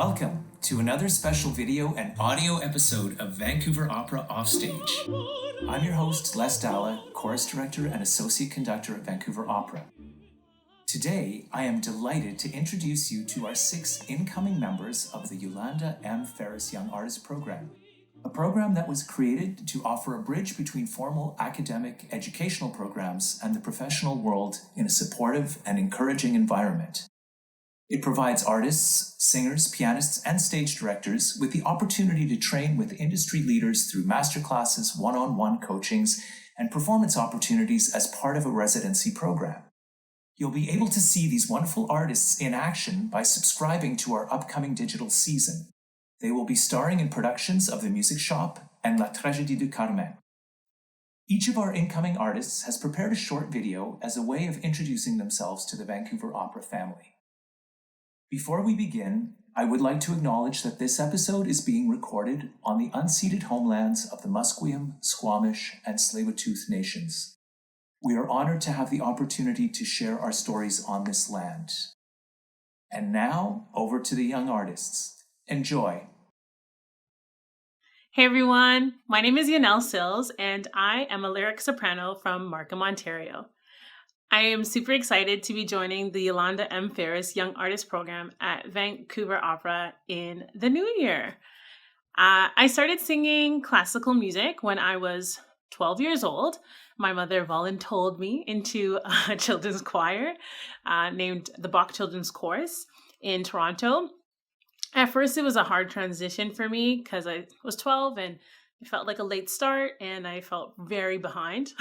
Welcome to another special video and audio episode of Vancouver Opera Offstage. I'm your host, Les Dala, Chorus Director and Associate Conductor at Vancouver Opera. Today, I am delighted to introduce you to our 6 incoming members of the Yulanda M Faris Young Artists Program, a program that was created to offer a bridge between formal academic educational programs and the professional world in a supportive and encouraging environment. It provides artists, singers, pianists, and stage directors with the opportunity to train with industry leaders through masterclasses, one-on-one coachings, and performance opportunities as part of a residency program. You'll be able to see these wonderful artists in action by subscribing to our upcoming digital season. They will be starring in productions of The Music Shop and La Tragédie du Carmen. Each of our incoming artists has prepared a short video as a way of introducing themselves to the Vancouver Opera family. Before we begin, I would like to acknowledge that this episode is being recorded on the unceded homelands of the Musqueam, Squamish, and Tsleil-Waututh nations. We are honored to have the opportunity to share our stories on this land. And now, over to the young artists. Enjoy. Hey everyone, my name is Janelle Sills, and I am a lyric soprano from Markham, Ontario. I am super excited to be joining the Yulanda M Faris Young Artists Program at Vancouver Opera in the new year. I started singing classical music when I was 12 years old. My mother voluntold me into a children's choir named the Bach Children's Chorus in Toronto. At first, it was a hard transition for me because I was 12 and it felt like a late start and I felt very behind.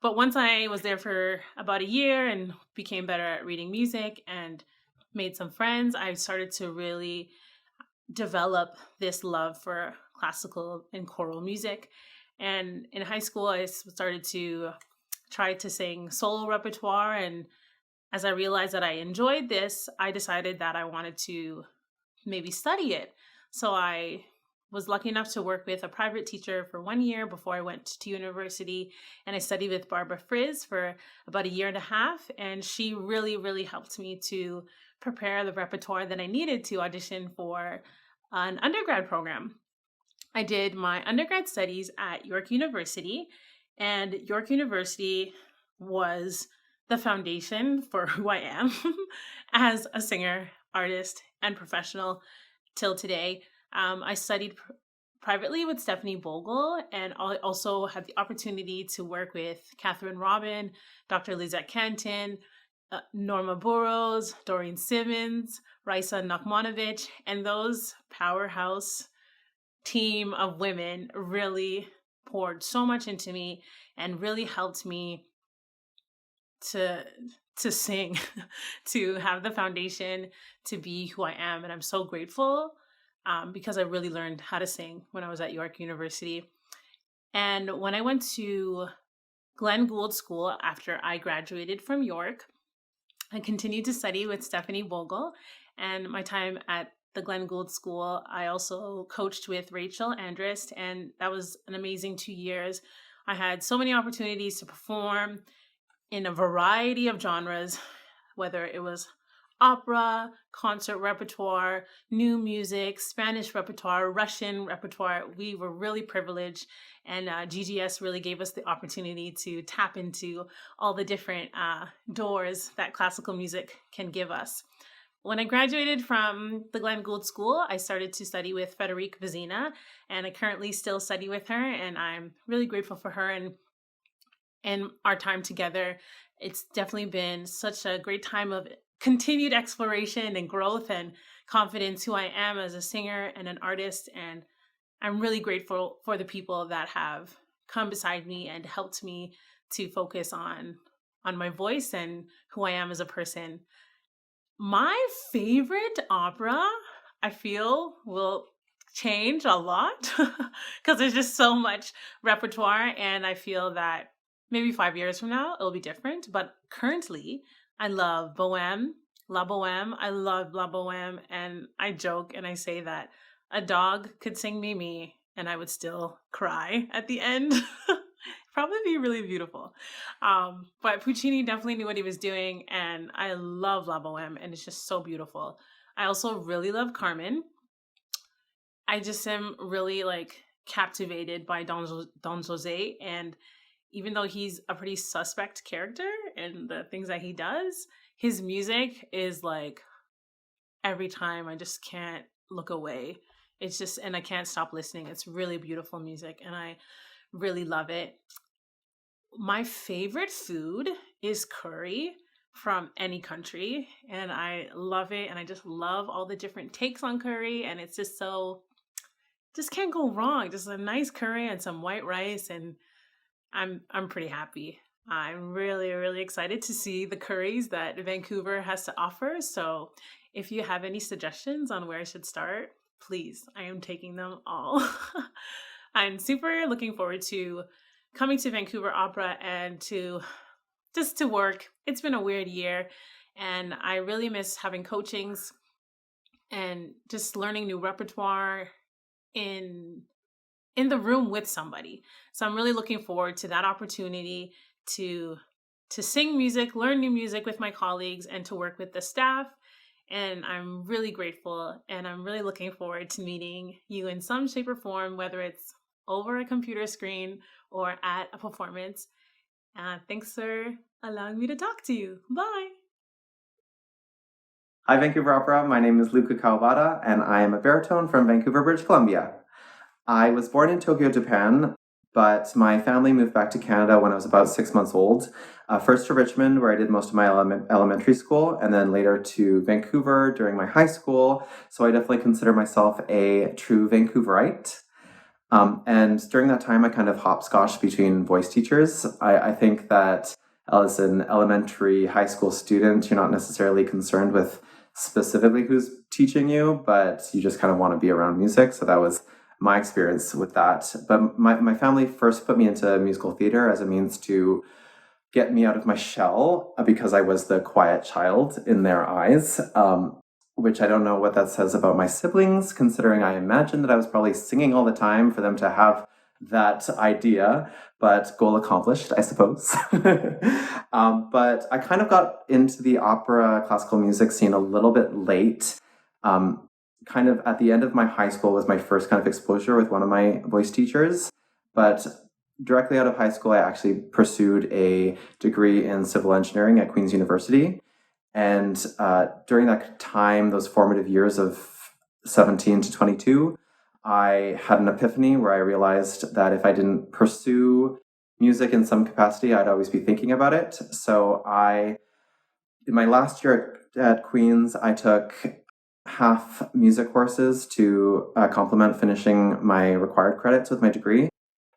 But once I was there for about a year and became better at reading music and made some friends, I started to really develop this love for classical and choral music. And in high school, I started to try to sing solo repertoire. And as I realized that I enjoyed this, I decided that I wanted to maybe study it. So I was lucky enough to work with a private teacher for 1 year before I went to university. And I studied with Barbara Frizz for about 1.5 years. And she really, really helped me to prepare the repertoire that I needed to audition for an undergrad program. I did my undergrad studies at York University, and York University was the foundation for who I am as a singer, artist, and professional till today. I studied privately with Stephanie Bogle, and I also had the opportunity to work with Catherine Robin, Dr. Lizette Canton, Norma Burrows, Doreen Simmons, Raisa Nakmanovich, and those powerhouse team of women really poured so much into me and really helped me to sing, to have the foundation to be who I am. And I'm so grateful because I really learned how to sing when I was at York University. And when I went to Glenn Gould School after I graduated from York, I continued to study with Stephanie Bogle. And my time at the Glenn Gould School, I also coached with Rachel Andrist, and that was an amazing 2 years. I had so many opportunities to perform in a variety of genres, whether it was opera, concert repertoire, new music, Spanish repertoire, Russian repertoire. We were really privileged, and GGS really gave us the opportunity to tap into all the different doors that classical music can give us. When I graduated from the Glenn Gould School, I started to study with Federica Vizina, and I currently still study with her, and I'm really grateful for her and our time together. It's definitely been such a great time of continued exploration and growth and confidence who I am as a singer and an artist. And I'm really grateful for the people that have come beside me and helped me to focus on my voice and who I am as a person. My favorite opera, I feel, will change a lot because there's just so much repertoire, and I feel that maybe 5 years from now it'll be different. But currently, I love Bohème, La Bohème. I love La Bohème, and I joke and I say that a dog could sing Mimi and I would still cry at the end. Probably be really beautiful. But Puccini definitely knew what he was doing, and I love La Bohème, and it's just so beautiful. I also really love Carmen. I just am really captivated by Don Jose, and even though he's a pretty suspect character in the things that he does, his music is every time I just can't look away. It's just, and I can't stop listening. It's really beautiful music and I really love it. My favorite food is curry from any country, and I love it. And I just love all the different takes on curry, and it's just just can't go wrong. Just a nice curry and some white rice, and I'm pretty happy. I'm really, really excited to see the curries that Vancouver has to offer. So if you have any suggestions on where I should start, please, I am taking them all. I'm super looking forward to coming to Vancouver Opera and to work. It's been a weird year, and I really miss having coachings and just learning new repertoire in the room with somebody. So I'm really looking forward to that opportunity to sing music, learn new music with my colleagues, and to work with the staff. And I'm really grateful, and I'm really looking forward to meeting you in some shape or form, whether it's over a computer screen or at a performance. Thanks for allowing me to talk to you. Bye. Hi, Vancouver Opera. My name is Luka Kawabata, and I am a baritone from Vancouver, British Columbia. I was born in Tokyo, Japan, but my family moved back to Canada when I was about 6 months old. First to Richmond, where I did most of my elementary school, and then later to Vancouver during my high school. So I definitely consider myself a true Vancouverite. And during that time, I kind of hopscotched between voice teachers. I think that as an elementary, high school student, you're not necessarily concerned with specifically who's teaching you, but you just kind of want to be around music. So that was my experience with that. But my family first put me into musical theater as a means to get me out of my shell because I was the quiet child in their eyes, which I don't know what that says about my siblings, considering I imagine that I was probably singing all the time for them to have that idea, but goal accomplished, I suppose. But I kind of got into the opera classical music scene a little bit late. Kind of at the end of my high school was my first kind of exposure with one of my voice teachers. But directly out of high school, I actually pursued a degree in civil engineering at Queen's University. And during that time, those formative years of 17 to 22, I had an epiphany where I realized that if I didn't pursue music in some capacity, I'd always be thinking about it. So in my last year at Queen's, I took half music courses to complement finishing my required credits with my degree.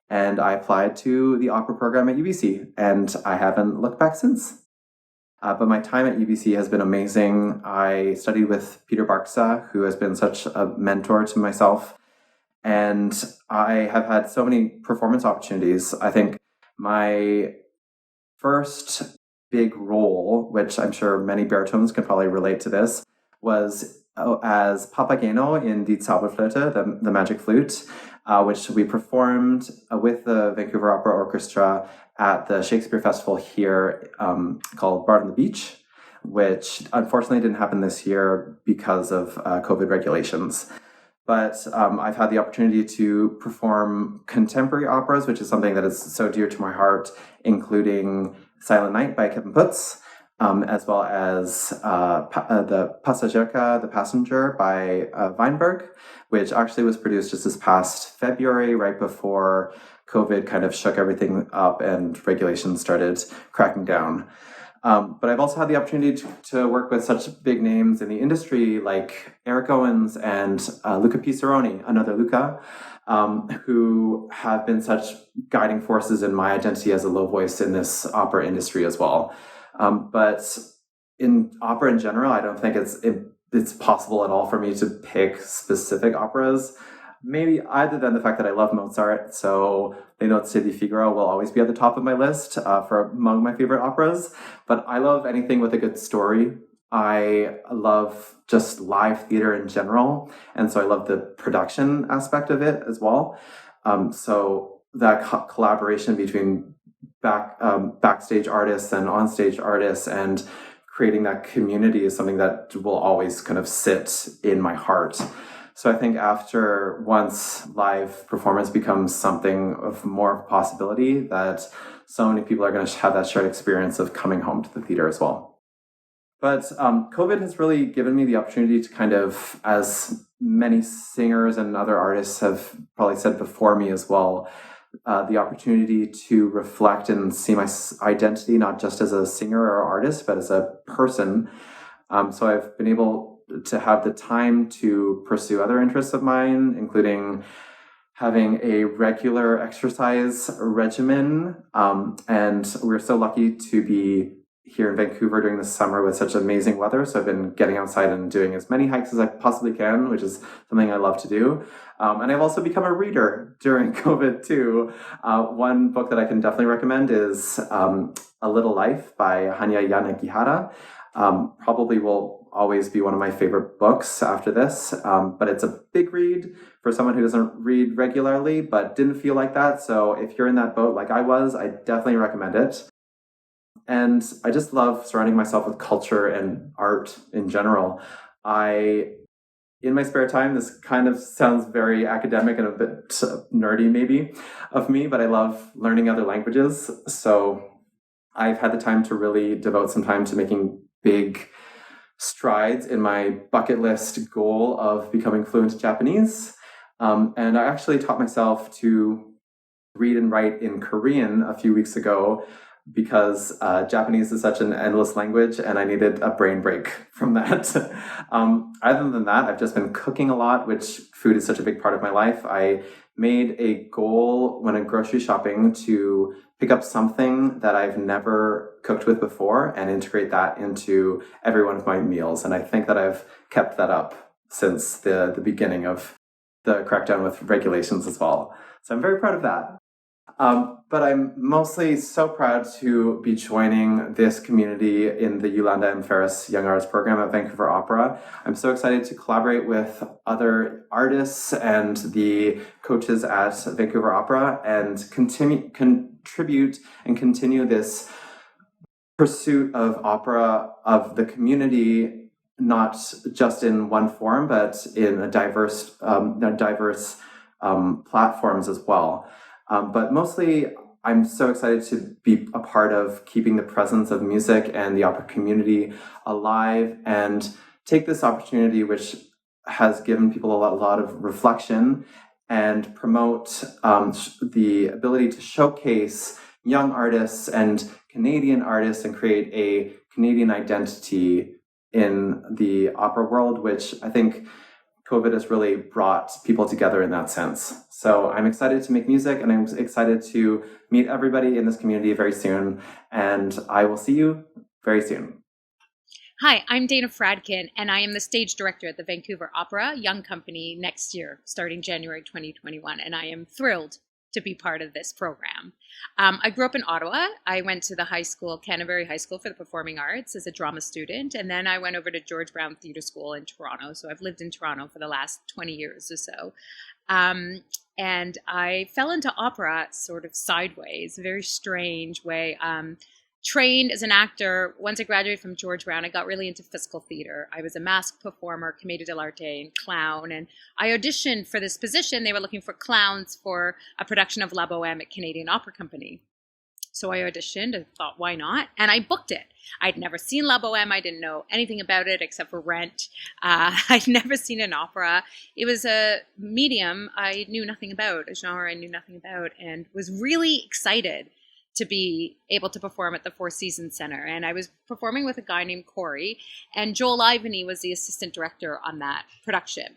And I applied to the opera program at UBC, and I haven't looked back since. But my time at UBC has been amazing. I studied with Peter Barksa, who has been such a mentor to myself. And I have had so many performance opportunities. I think my first big role, which I'm sure many baritones can probably relate to this, was as Papageno in Die Zauberflöte, the magic flute, which we performed with the Vancouver Opera Orchestra at the Shakespeare Festival here called Bard on the Beach, which unfortunately didn't happen this year because of COVID regulations. But I've had the opportunity to perform contemporary operas, which is something that is so dear to my heart, including Silent Night by Kevin Putz, as well as the Passagierka, The Passenger by Weinberg, which actually was produced just this past February, right before COVID kind of shook everything up and regulations started cracking down. But I've also had the opportunity to work with such big names in the industry like Eric Owens and Luca Pisaroni, another Luca, who have been such guiding forces in my identity as a low voice in this opera industry as well. But in opera in general, I don't think it's possible at all for me to pick specific operas. Maybe other than the fact that I love Mozart, so Les Notes di Figaro will always be at the top of my list for among my favorite operas. But I love anything with a good story. I love just live theater in general, and so I love the production aspect of it as well. So that collaboration between backstage artists and onstage artists and creating that community is something that will always kind of sit in my heart. So I think once live performance becomes something of more of a possibility, that so many people are going to have that shared experience of coming home to the theater as well. But COVID has really given me the opportunity to kind of, as many singers and other artists have probably said before me as well, the opportunity to reflect and see my identity not just as a singer or artist, but as a person. So I've been able to have the time to pursue other interests of mine, including having a regular exercise regimen. And we're so lucky to be here in Vancouver during the summer with such amazing weather. So I've been getting outside and doing as many hikes as I possibly can, which is something I love to do. And I've also become a reader during COVID too. One book that I can definitely recommend is A Little Life by Hanya Yanagihara. Probably will always be one of my favorite books after this, but it's a big read for someone who doesn't read regularly but didn't feel like that. So if you're in that boat like I was, I definitely recommend it. And I just love surrounding myself with culture and art in general. In my spare time, this kind of sounds very academic and a bit nerdy maybe of me, but I love learning other languages. So I've had the time to really devote some time to making big strides in my bucket list goal of becoming fluent in Japanese. And I actually taught myself to read and write in Korean a few weeks ago, because Japanese is such an endless language and I needed a brain break from that. Other than that, I've just been cooking a lot, which food is such a big part of my life. I made a goal when I'm grocery shopping to pick up something that I've never cooked with before and integrate that into every one of my meals. And I think that I've kept that up since the beginning of the crackdown with regulations as well. So I'm very proud of that. But I'm mostly so proud to be joining this community in the Yulanda M. Faris Young Artists Program at Vancouver Opera. I'm so excited to collaborate with other artists and the coaches at Vancouver Opera and contribute and continue this pursuit of opera of the community, not just in one form, but in a diverse platforms as well. But mostly, I'm so excited to be a part of keeping the presence of music and the opera community alive and take this opportunity, which has given people a lot of reflection, and promote the ability to showcase young artists and Canadian artists and create a Canadian identity in the opera world, which I think COVID has really brought people together in that sense. So I'm excited to make music, and I'm excited to meet everybody in this community very soon. And I will see you very soon. Hi, I'm Dana Fradkin, and I am the stage director at the Vancouver Opera Young Company next year, starting January 2021. And I am thrilled to be part of this program. I grew up in Ottawa. I went to the high school, Canterbury High School for the Performing Arts as a drama student. And then I went over to George Brown Theatre School in Toronto. So I've lived in Toronto for the last 20 years or so. And I fell into opera sort of sideways, a very strange way. Trained as an actor. Once I graduated from George Brown, I got really into physical theater. I was a masked performer, commedia dell'arte, and clown. And I auditioned for this position. They were looking for clowns for a production of La Boheme at Canadian Opera Company. So I auditioned and thought, why not? And I booked it. I'd never seen La Boheme. I didn't know anything about it except for Rent. I'd never seen an opera. It was a medium I knew nothing about, a genre I knew nothing about, and was really excited to be able to perform at the Four Seasons Center. And I was performing with a guy named Corey, and Joel Ivany was the assistant director on that production.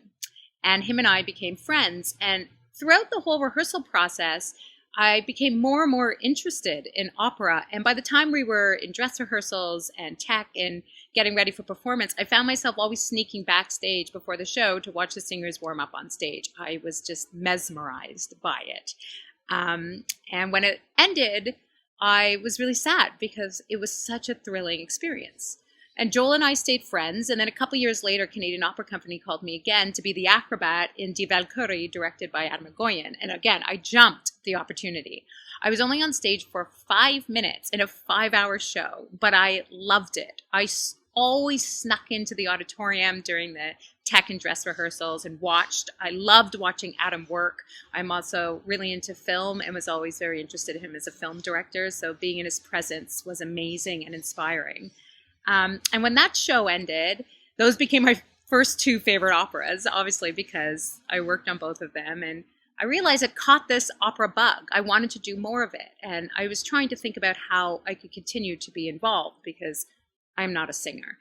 And him and I became friends. And throughout the whole rehearsal process, I became more and more interested in opera. And by the time we were in dress rehearsals and tech and getting ready for performance, I found myself always sneaking backstage before the show to watch the singers warm up on stage. I was just mesmerized by it. And when it ended, I was really sad because it was such a thrilling experience. And Joel and I stayed friends. And then a couple years later, Canadian Opera Company called me again to be the acrobat in Die Valkyrie, directed by Adam Egoyan. And again, I jumped the opportunity. I was only on stage for 5 minutes in a 5-hour show, but I loved it. Always snuck into the auditorium during the tech and dress rehearsals and watched. I loved watching Adam work. I'm also really into film and was always very interested in him as a film director. So being in his presence was amazing and inspiring. And when that show ended, those became my first 2 favorite operas, obviously, because I worked on both of them. And I realized I caught this opera bug. I wanted to do more of it. And I was trying to think about how I could continue to be involved because I'm not a singer.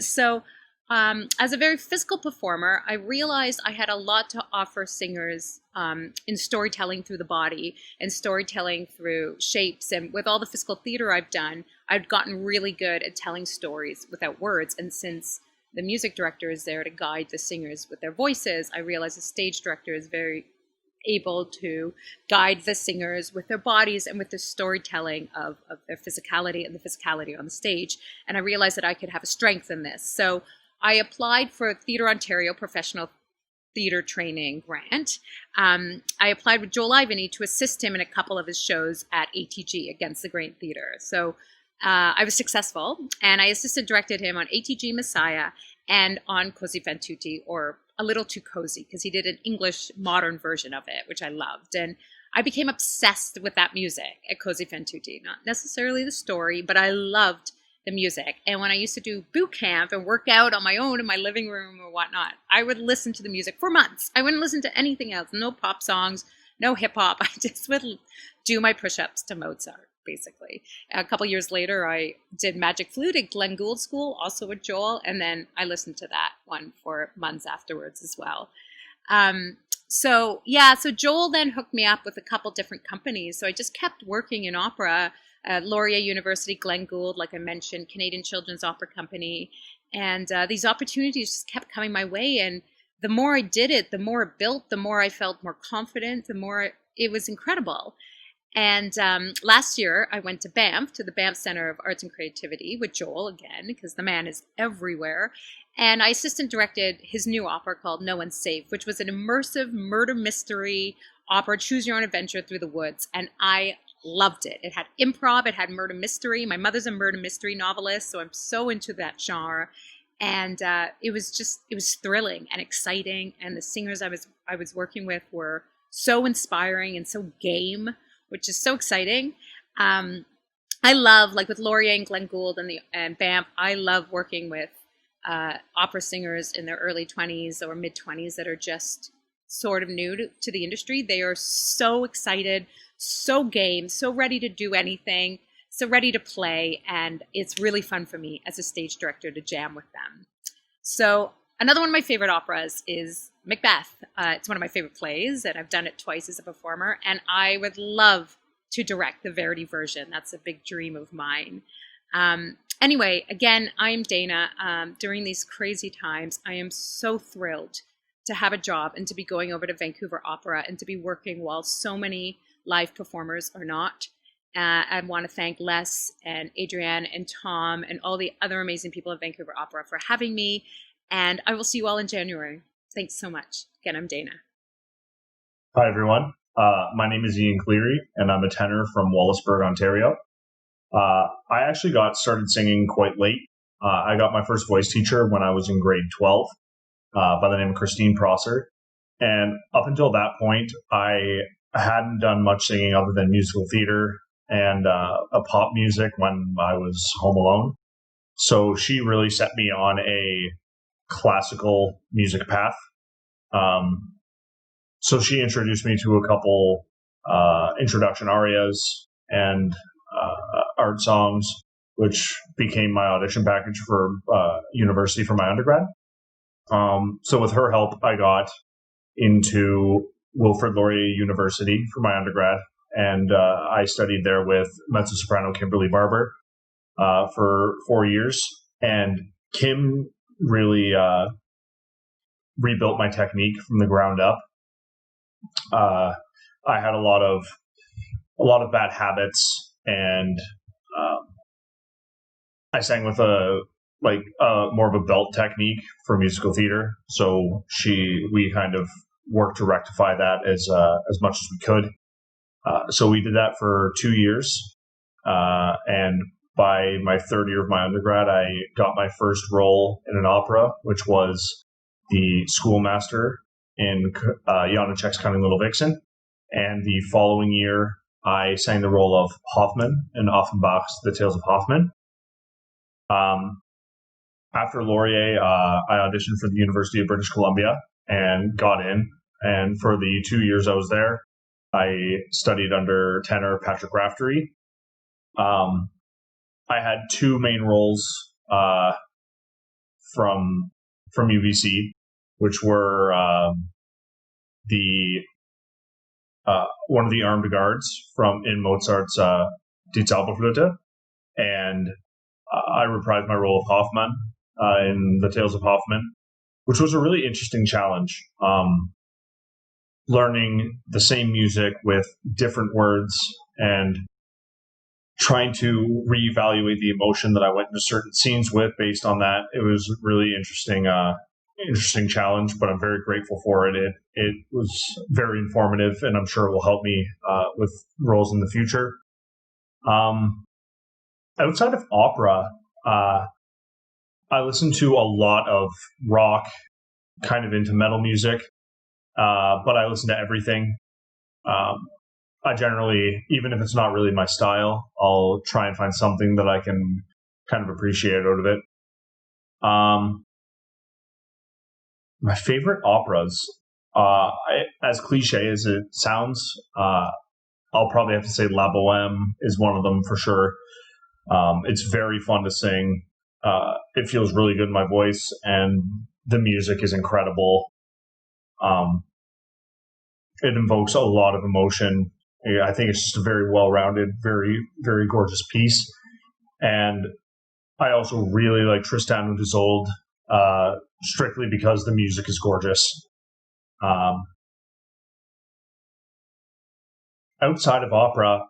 So as a very physical performer, I realized I had a lot to offer singers in storytelling through the body and storytelling through shapes. And with all the physical theater I've done, I've gotten really good at telling stories without words. And since the music director is there to guide the singers with their voices, I realized the stage director is very able to guide the singers with their bodies and with the storytelling of their physicality and the physicality on the stage. And I realized that I could have a strength in this. So I applied for Theatre Ontario Professional Theatre Training Grant. I applied with Joel Ivany to assist him in a couple of his shows at ATG, Against the Grain Theatre. So I was successful, and I assistant directed him on ATG Messiah and on Così fan tutte, or A Little Too Cozy, because he did an English modern version of it, which I loved. And I became obsessed with that music at Così fan tutte. Not necessarily the story, but I loved the music. And when I used to do boot camp and work out on my own in my living room or whatnot, I would listen to the music for months. I wouldn't listen to anything else. No pop songs, no hip hop. I just would do my push-ups to Mozart, basically. A couple years later, I did Magic Flute at Glenn Gould School, also with Joel. And then I listened to that one for months afterwards as well. So Joel then hooked me up with a couple different companies. So I just kept working in opera. Laurier University, Glenn Gould, like I mentioned, Canadian Children's Opera Company. And these opportunities just kept coming my way. And the more I did it, the more it built, the more I felt more confident, the more it was incredible. And last year, I went to Banff, to the Banff Center of Arts and Creativity with Joel again, because the man is everywhere. And I assistant directed his new opera called No One's Safe, which was an immersive murder mystery opera, choose your own adventure through the woods. And I loved it. It had improv, it had murder mystery. My mother's a murder mystery novelist, so I'm so into that genre. And it was thrilling and exciting. And the singers I was working with were so inspiring and so game, which is so exciting. I love, like with Laurier and Glenn Gould and Banff, I love working with opera singers in their early 20s or mid 20s that are just sort of new to the industry. They are so excited, so game, so ready to do anything, so ready to play. And it's really fun for me as a stage director to jam with them. So another one of my favorite operas is Macbeth. It's one of my favorite plays, and I've done it twice as a performer. And I would love to direct the Verdi version. That's a big dream of mine. Anyway, again, I'm Dana. During these crazy times, I am so thrilled to have a job and to be going over to Vancouver Opera and to be working while so many live performers are not. I want to thank Les and Adrienne and Tom and all the other amazing people at Vancouver Opera for having me. And I will see you all in January. Thanks so much. Again, I'm Dana. Hi, everyone. My name is Ian Cleary, and I'm a tenor from Wallaceburg, Ontario. I actually got started singing quite late. I got my first voice teacher when I was in grade 12 by the name of Christine Prosser. And up until that point, I hadn't done much singing other than musical theater and a pop music when I was home alone. So she really set me on a classical music path. So she introduced me to a couple introduction arias and art songs, which became my audition package for university for my undergrad. So with her help, I got into Wilfrid Laurier University for my undergrad, and I studied there with Mezzo-Soprano Kimberly Barber for 4 years. And Kim really rebuilt my technique from the ground up. I had a lot of bad habits, and I sang with a more of a belt technique for musical theater. So we kind of worked to rectify that as much as we could. So we did that for 2 years. And by my third year of my undergrad, I got my first role in an opera, which was the schoolmaster in Janacek's Cunning Little Vixen. And the following year, I sang the role of Hoffman in Offenbach's The Tales of Hoffman. After Laurier, I auditioned for the University of British Columbia and got in. And for the 2 years I was there, I studied under tenor Patrick Raftery. I had two main roles from UBC, which were one of the armed guards in Mozart's Die Zauberflöte, and I reprised my role of Hoffman in The Tales of Hoffman, which was a really interesting challenge. Learning the same music with different words and trying to reevaluate the emotion that I went into certain scenes with based on that. It was a really interesting challenge, but I'm very grateful for it. It was very informative, and I'm sure it will help me with roles in the future. Outside of opera, I listen to a lot of rock, kind of into metal music, but I listen to everything. I generally, even if it's not really my style, I'll try and find something that I can kind of appreciate out of it. My favorite operas, as cliche as it sounds, I'll probably have to say La Boheme is one of them for sure. It's very fun to sing. It feels really good in my voice, and the music is incredible. It invokes a lot of emotion. I think it's just a very well-rounded, very, very gorgeous piece. And I also really like Tristan und Isolde, strictly because the music is gorgeous. Outside of opera,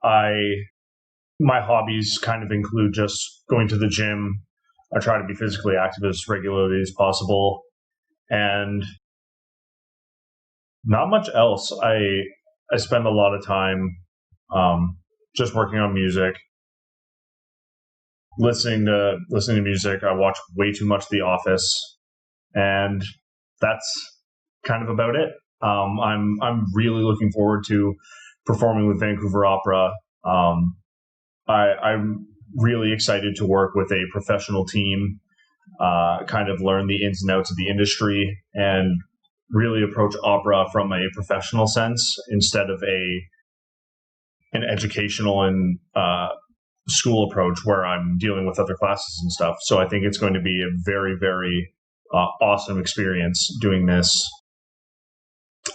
my hobbies kind of include just going to the gym. I try to be physically active as regularly as possible, and not much else. I spend a lot of time just working on music, listening to music. I watch way too much The Office, and that's kind of about it. I'm really looking forward to performing with Vancouver Opera. I'm really excited to work with a professional team, kind of learn the ins and outs of the industry, and really approach opera from a professional sense instead of an educational and school approach where I'm dealing with other classes and stuff. So I think it's going to be a very, very awesome experience doing this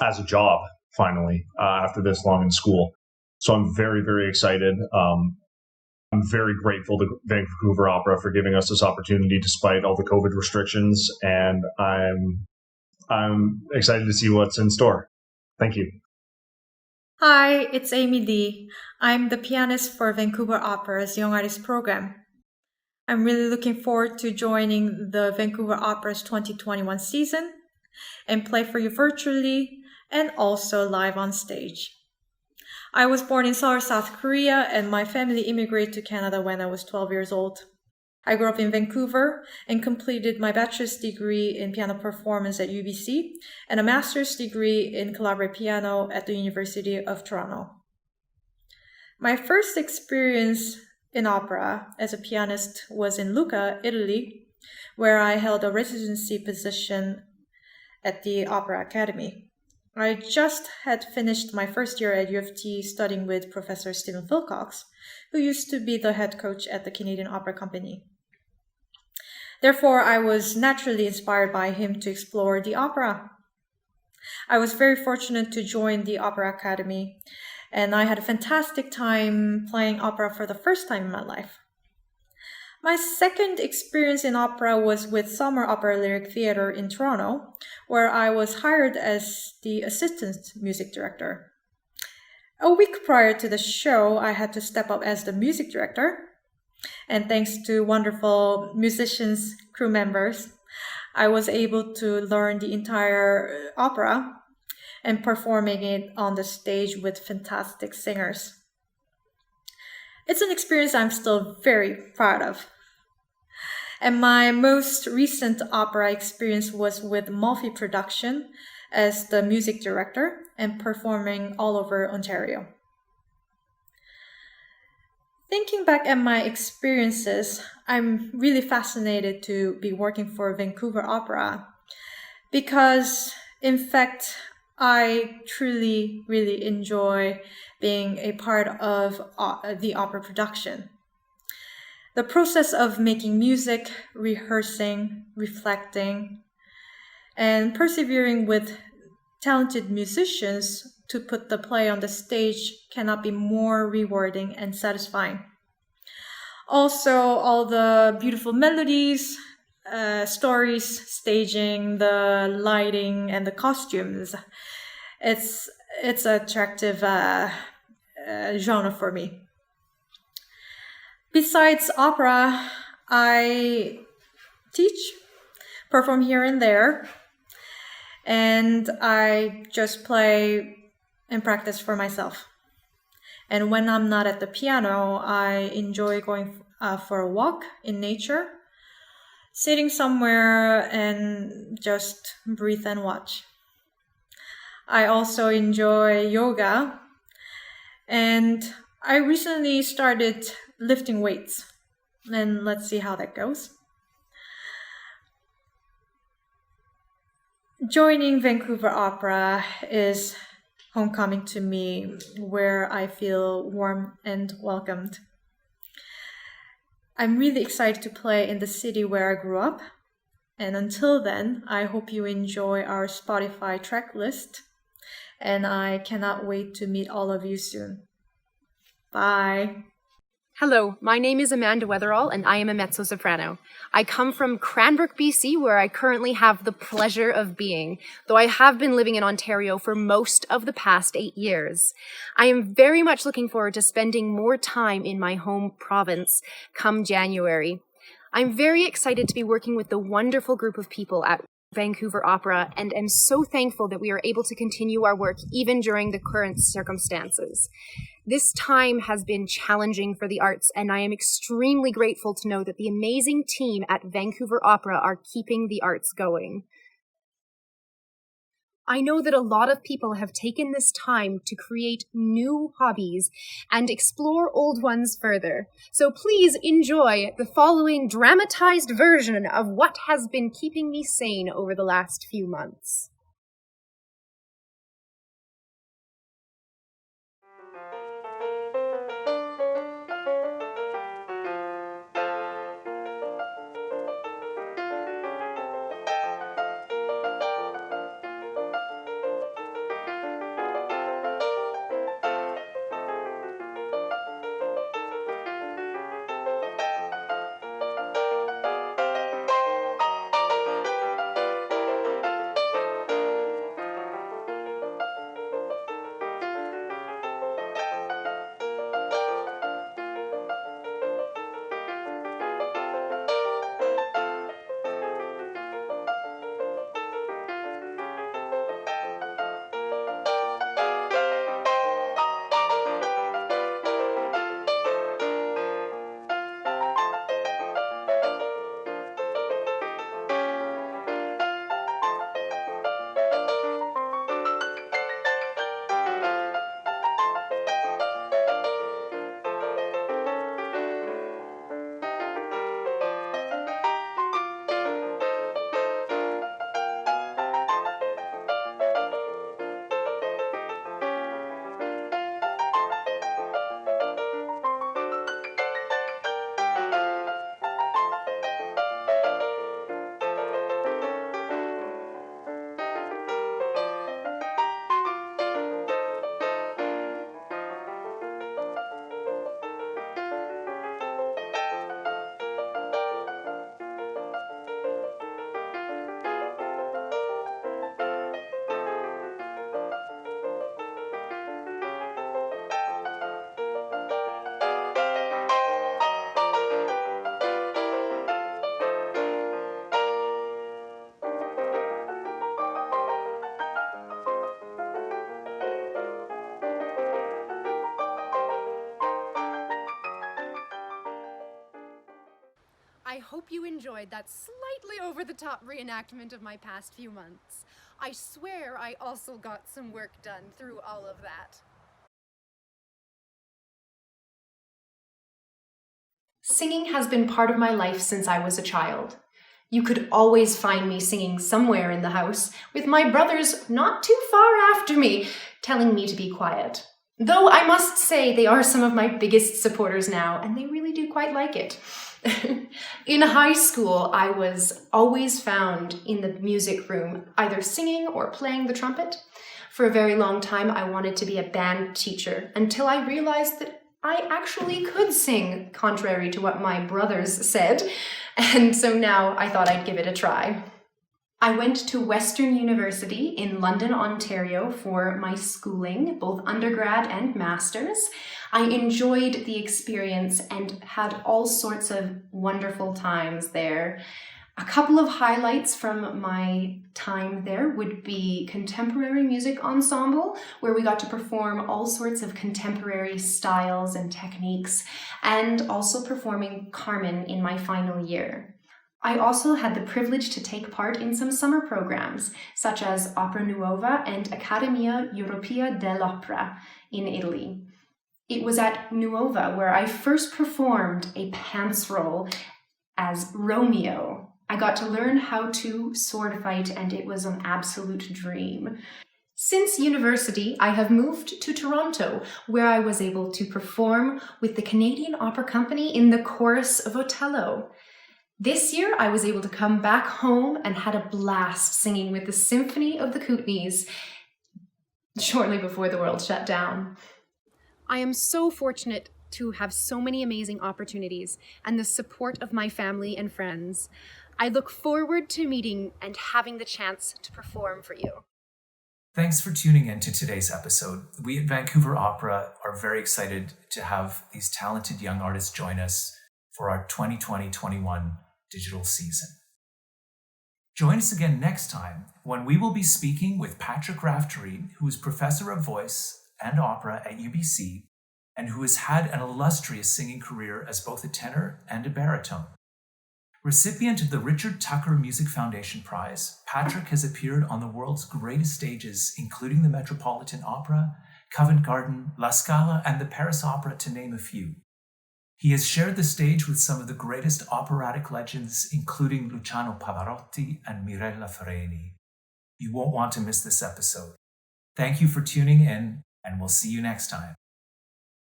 as a job, finally, after this long in school. So I'm very, very excited. I'm very grateful to Vancouver Opera for giving us this opportunity despite all the COVID restrictions, and I'm excited to see what's in store. Thank you. Hi, it's Amy Lee. I'm the pianist for Vancouver Opera's Young Artists Program. I'm really looking forward to joining the Vancouver Opera's 2021 season and play for you virtually and also live on stage. I was born in Seoul, South Korea, and my family immigrated to Canada when I was 12 years old. I grew up in Vancouver and completed my bachelor's degree in piano performance at UBC and a master's degree in collaborative piano at the University of Toronto. My first experience in opera as a pianist was in Lucca, Italy, where I held a residency position at the Opera Academy. I just had finished my first year at U of T studying with Professor Stephen Philcox, who used to be the head coach at the Canadian Opera Company. Therefore, I was naturally inspired by him to explore the opera. I was very fortunate to join the Opera Academy, and I had a fantastic time playing opera for the first time in my life. My second experience in opera was with Summer Opera Lyric Theatre in Toronto, where I was hired as the assistant music director. A week prior to the show, I had to step up as the music director. And thanks to wonderful musicians, crew members, I was able to learn the entire opera and performing it on the stage with fantastic singers. It's an experience I'm still very proud of. And my most recent opera experience was with Malfi Production as the music director and performing all over Ontario. Thinking back at my experiences, I'm really fascinated to be working for Vancouver Opera because, in fact, I truly, really enjoy being a part of the opera production. The process of making music, rehearsing, reflecting, and persevering with talented musicians to put the play on the stage cannot be more rewarding and satisfying. Also, all the beautiful melodies, stories, staging, the lighting, and the costumes. It's an attractive genre for me. Besides opera, I teach, perform here and there, and I just play and practice for myself. And when I'm not at the piano, I enjoy going for a walk in nature, sitting somewhere and just breathe and watch. I also enjoy yoga, and I recently started lifting weights, and let's see how that goes. Joining Vancouver Opera is homecoming to me, where I feel warm and welcomed. I'm really excited to play in the city where I grew up. And until then, I hope you enjoy our Spotify track list. And I cannot wait to meet all of you soon. Bye. Hello, my name is Amanda Weatherall, and I am a mezzo-soprano. I come from Cranbrook, BC, where I currently have the pleasure of being, though I have been living in Ontario for most of the past 8 years. I am very much looking forward to spending more time in my home province come January. I'm very excited to be working with the wonderful group of people at Vancouver Opera, and am so thankful that we are able to continue our work even during the current circumstances. This time has been challenging for the arts, and I am extremely grateful to know that the amazing team at Vancouver Opera are keeping the arts going. I know that a lot of people have taken this time to create new hobbies and explore old ones further. So please enjoy the following dramatized version of what has been keeping me sane over the last few months. you enjoyed that slightly over-the-top reenactment of my past few months. I swear I also got some work done through all of that. Singing has been part of my life since I was a child. You could always find me singing somewhere in the house, with my brothers not too far after me, telling me to be quiet. Though I must say they are some of my biggest supporters now, and they really do quite like it. In high school, I was always found in the music room, either singing or playing the trumpet. For a very long time, I wanted to be a band teacher, until I realized that I actually could sing, contrary to what my brothers said, and so now I thought I'd give it a try. I went to Western University in London, Ontario for my schooling, both undergrad and master's. I enjoyed the experience and had all sorts of wonderful times there. A couple of highlights from my time there would be Contemporary Music Ensemble, where we got to perform all sorts of contemporary styles and techniques, and also performing Carmen in my final year. I also had the privilege to take part in some summer programs, such as Opera Nuova and Accademia Europea dell'Opera in Italy. It was at Nuova where I first performed a pants role as Romeo. I got to learn how to sword fight, and it was an absolute dream. Since university, I have moved to Toronto, where I was able to perform with the Canadian Opera Company in the chorus of Othello. This year, I was able to come back home and had a blast singing with the Symphony of the Kootenays shortly before the world shut down. I am so fortunate to have so many amazing opportunities and the support of my family and friends. I look forward to meeting and having the chance to perform for you. Thanks for tuning in to today's episode. We at Vancouver Opera are very excited to have these talented young artists join us for our 2020-21 digital season. Join us again next time when we will be speaking with Patrick Raftery, who is Professor of Voice and Opera at UBC and who has had an illustrious singing career as both a tenor and a baritone. Recipient of the Richard Tucker Music Foundation Prize, Patrick has appeared on the world's greatest stages, including the Metropolitan Opera, Covent Garden, La Scala, and the Paris Opera, to name a few. He has shared the stage with some of the greatest operatic legends, including Luciano Pavarotti and Mirella Freni. You won't want to miss this episode. Thank you for tuning in, and we'll see you next time.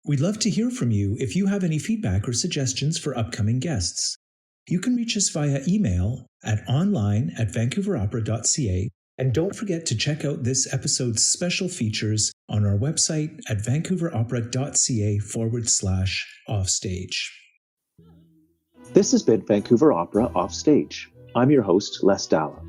We'd love to hear from you if you have any feedback or suggestions for upcoming guests. You can reach us via email at online@vancouveropera.ca, and don't forget to check out this episode's special features on our website at vancouveropera.ca/offstage. This has been Vancouver Opera Offstage. I'm your host, Les Dala.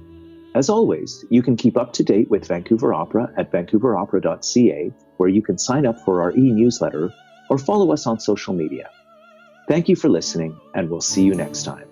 As always, you can keep up to date with Vancouver Opera at vancouveropera.ca, where you can sign up for our e-newsletter or follow us on social media. Thank you for listening, and we'll see you next time.